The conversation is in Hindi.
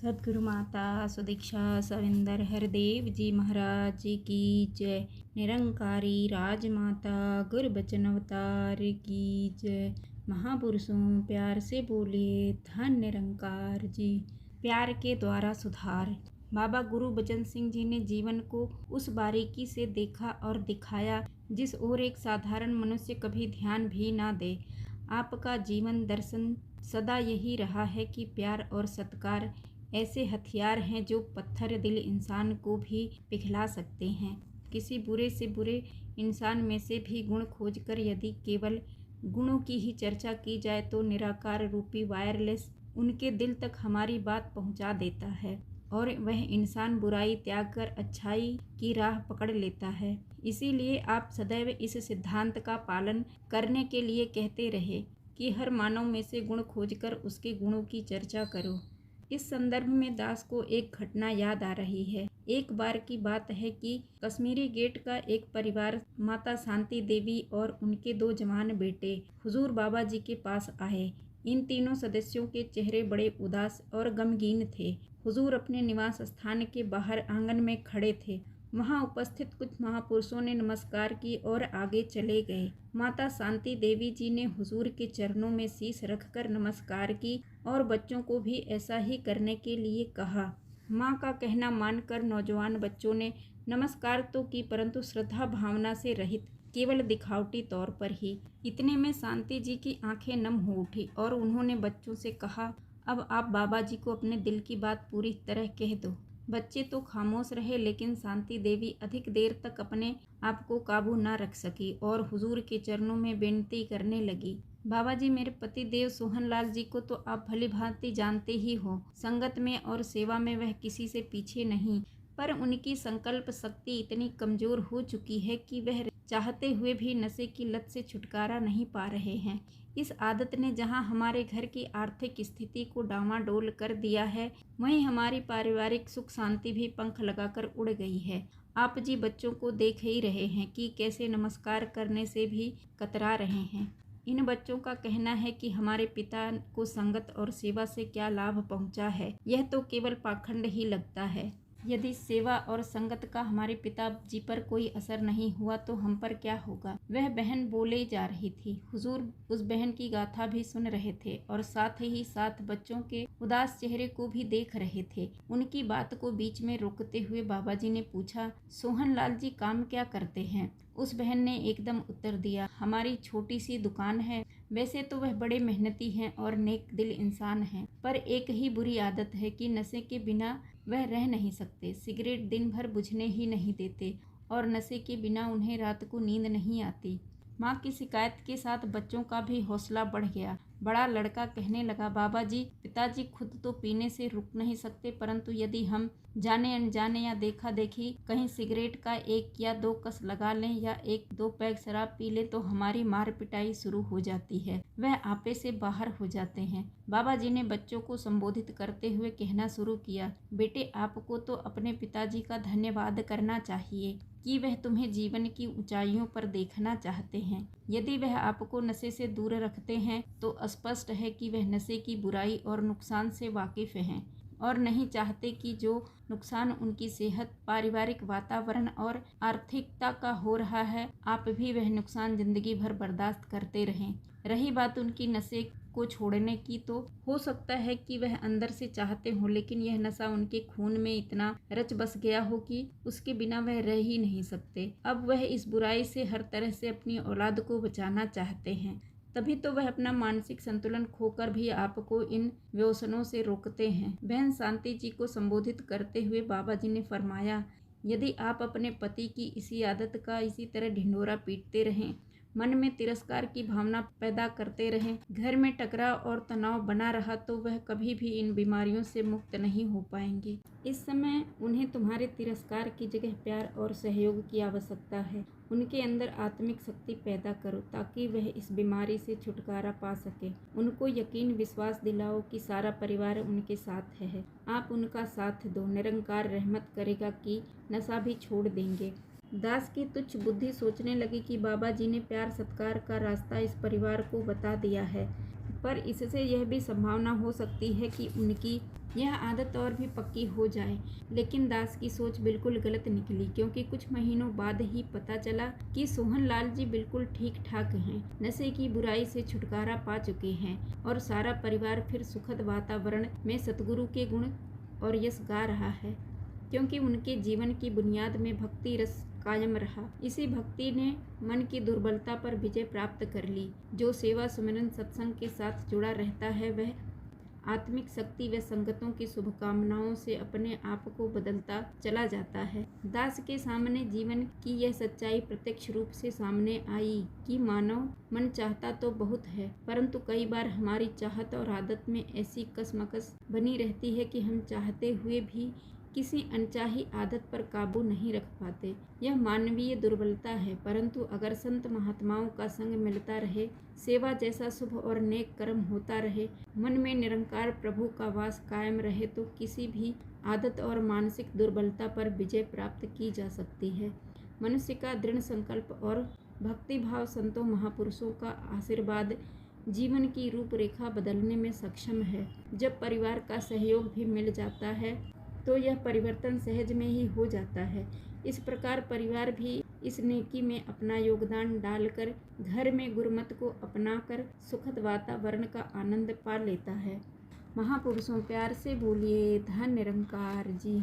सद्गुरु माता सुदीक्षा सविंदर हरदेव जी महाराज की जय। निरंकारी राजमाता गुरबचन अवतार की जय। महापुरुषों प्यार से बोले धन निरंकार जी। प्यार के द्वारा सुधार। बाबा गुरबचन सिंह जी ने जीवन को उस बारीकी से देखा और दिखाया जिस ओर एक साधारण मनुष्य कभी ध्यान भी ना दे। आपका जीवन दर्शन सदा यही रहा है कि प्यार और सत्कार ऐसे हथियार हैं जो पत्थर दिल इंसान को भी पिघला सकते हैं। किसी बुरे से बुरे इंसान में से भी गुण खोजकर यदि केवल गुणों की ही चर्चा की जाए तो निराकार रूपी वायरलेस उनके दिल तक हमारी बात पहुंचा देता है और वह इंसान बुराई त्याग कर अच्छाई की राह पकड़ लेता है। इसीलिए आप सदैव इस सिद्धांत का पालन करने के लिए कहते रहे कि हर मानव में से गुण खोजकर उसके गुणों की चर्चा करो। इस संदर्भ में दास को एक घटना याद आ रही है। एक बार की बात है कि कश्मीरी गेट का एक परिवार माता शांति देवी और उनके 2 जवान बेटे हुजूर बाबा जी के पास आए। इन तीनों सदस्यों के चेहरे बड़े उदास और गमगीन थे। हुजूर अपने निवास स्थान के बाहर आंगन में खड़े थे। वहां उपस्थित कुछ महापुरुषों ने नमस्कार की और आगे चले गए। माता शांति देवी जी ने हुजूर के चरणों में शीश रखकर नमस्कार की और बच्चों को भी ऐसा ही करने के लिए कहा। माँ का कहना मानकर नौजवान बच्चों ने नमस्कार तो की परंतु श्रद्धा भावना से रहित, केवल दिखावटी तौर पर ही। इतने में शांति जी की आंखें नम हो उठी और उन्होंने बच्चों से कहा, अब आप बाबा जी को अपने दिल की बात पूरी तरह कह दो। बच्चे तो खामोश रहे लेकिन शांति देवी अधिक देर तक अपने आप को काबू न रख सकी और हुजूर के चरणों में बेनती करने लगी। बाबा जी, मेरे पति देव सोहनलाल जी को तो आप भली भांति जानते ही हो। संगत में और सेवा में वह किसी से पीछे नहीं, पर उनकी संकल्प शक्ति इतनी कमजोर हो चुकी है कि वह चाहते हुए भी नशे की लत से छुटकारा नहीं पा रहे हैं। इस आदत ने जहां हमारे घर की आर्थिक स्थिति को डामाडोल कर दिया है, वहीं हमारी पारिवारिक सुख शांति भी पंख लगाकर उड़ गई है। आप जी बच्चों को देख ही रहे हैं कि कैसे नमस्कार करने से भी कतरा रहे हैं। इन बच्चों का कहना है कि हमारे पिता को संगत और सेवा से क्या लाभ पहुंचा है। यह तो केवल पाखंड ही लगता है। यदि सेवा और संगत का हमारे पिताजी पर कोई असर नहीं हुआ तो हम पर क्या होगा। वह बहन बोले जा रही थी। हुजूर उस बहन की गाथा भी सुन रहे थे और साथ ही साथ बच्चों के उदास चेहरे को भी देख रहे थे। उनकी बात को बीच में रोकते हुए बाबा जी ने पूछा, सोहनलाल जी काम क्या करते हैं? उस बहन ने एकदम उत्तर दिया, हमारी छोटी सी दुकान है। वैसे तो वह बड़े मेहनती हैं और नेक दिल इंसान हैं, पर एक ही बुरी आदत है कि नशे के बिना वह रह नहीं सकते। सिगरेट दिन भर बुझने ही नहीं देते और नशे के बिना उन्हें रात को नींद नहीं आती। माँ की शिकायत के साथ बच्चों का भी हौसला बढ़ गया। बड़ा लड़का कहने लगा, बाबा जी, पिताजी खुद तो पीने से रुक नहीं सकते, परंतु यदि हम जाने अनजाने या देखा देखी कहीं सिगरेट का 1 या 2 कस लगा लें या 1-2 पैग शराब पी लें तो हमारी मार पिटाई शुरू हो जाती है। वह आपे से बाहर हो जाते हैं। बाबा जी ने बच्चों को संबोधित करते हुए कहना शुरू किया, बेटे, आपको तो अपने पिताजी का धन्यवाद करना चाहिए कि वह तुम्हें जीवन की ऊंचाइयों पर देखना चाहते हैं। यदि वह आपको नशे से दूर रखते हैं तो स्पष्ट है कि वह नशे की बुराई और नुकसान से वाकिफ हैं और नहीं चाहते कि जो नुकसान उनकी सेहत, पारिवारिक वातावरण और आर्थिकता का हो रहा है, आप भी वह नुकसान जिंदगी भर बर्दाश्त करते रहें। रही बात उनकी नशे को छोड़ने की, तो हो सकता है कि वह अंदर से चाहते हो लेकिन यह नशा उनके खून में इतना रच बस गया हो कि उसके बिना वह रह ही नहीं सकते। अब वह इस बुराई से हर तरह से अपनी औलाद को बचाना चाहते हैं, तभी तो वह अपना मानसिक संतुलन खोकर भी आपको इन व्यसनों से रोकते हैं। बहन शांति जी को संबोधित करते हुए बाबा जी ने फरमाया, यदि आप अपने पति की इसी आदत का इसी तरह ढिंढोरा पीटते रहें, मन में तिरस्कार की भावना पैदा करते रहें, घर में टकराव और तनाव बना रहा, तो वह कभी भी इन बीमारियों से मुक्त नहीं हो पाएंगे। इस समय उन्हें तुम्हारे तिरस्कार की जगह प्यार और सहयोग की आवश्यकता है। उनके अंदर आत्मिक शक्ति पैदा करो ताकि वह इस बीमारी से छुटकारा पा सके। उनको यकीन विश्वास दिलाओ कि सारा परिवार उनके साथ है। आप उनका साथ दो, निरंकार रहमत करेगा कि नशा भी छोड़ देंगे। दास की तुच्छ बुद्धि सोचने लगी कि बाबा जी ने प्यार सत्कार का रास्ता इस परिवार को बता दिया है, पर इससे यह भी संभावना हो सकती है कि उनकी यह आदत और भी पक्की हो जाए। लेकिन दास की सोच बिल्कुल गलत निकली, क्योंकि कुछ महीनों बाद ही पता चला कि सोहनलाल जी बिल्कुल ठीक ठाक हैं, नशे की बुराई से छुटकारा पा चुके हैं और सारा परिवार फिर सुखद वातावरण में सतगुरु के गुण और यश गा रहा है, क्योंकि उनके जीवन की बुनियाद में भक्ति रस कायम रहा। इसी भक्ति ने मन की दुर्बलता पर विजय प्राप्त कर ली। जो सेवा सुमिरन सत्संग के साथ जुड़ा रहता है, वह आत्मिक शक्ति व संगतों की शुभकामनाओं से अपने आप को बदलता चला जाता है। दास के सामने जीवन की यह सच्चाई प्रत्यक्ष रूप से सामने आई कि मानव मन चाहता तो बहुत है, परंतु कई बार हमारी चाहत और आदत में ऐसी कसमकस बनी रहती है कि हम चाहते हुए भी किसी अनचाही आदत पर काबू नहीं रख पाते। यह मानवीय दुर्बलता है, परंतु अगर संत महात्माओं का संग मिलता रहे, सेवा जैसा शुभ और नेक कर्म होता रहे, मन में निरंकार प्रभु का वास कायम रहे, तो किसी भी आदत और मानसिक दुर्बलता पर विजय प्राप्त की जा सकती है। मनुष्य का दृढ़ संकल्प और भक्तिभाव संतों महापुरुषों का आशीर्वाद जीवन की रूपरेखा बदलने में सक्षम है। जब परिवार का सहयोग भी मिल जाता है तो यह परिवर्तन सहज में ही हो जाता है। इस प्रकार परिवार भी इस नेकी में अपना योगदान डालकर घर में गुरुमत को अपनाकर सुखद वातावरण का आनंद पा लेता है। महापुरुषों प्यार से बोलिए धन निरंकार जी।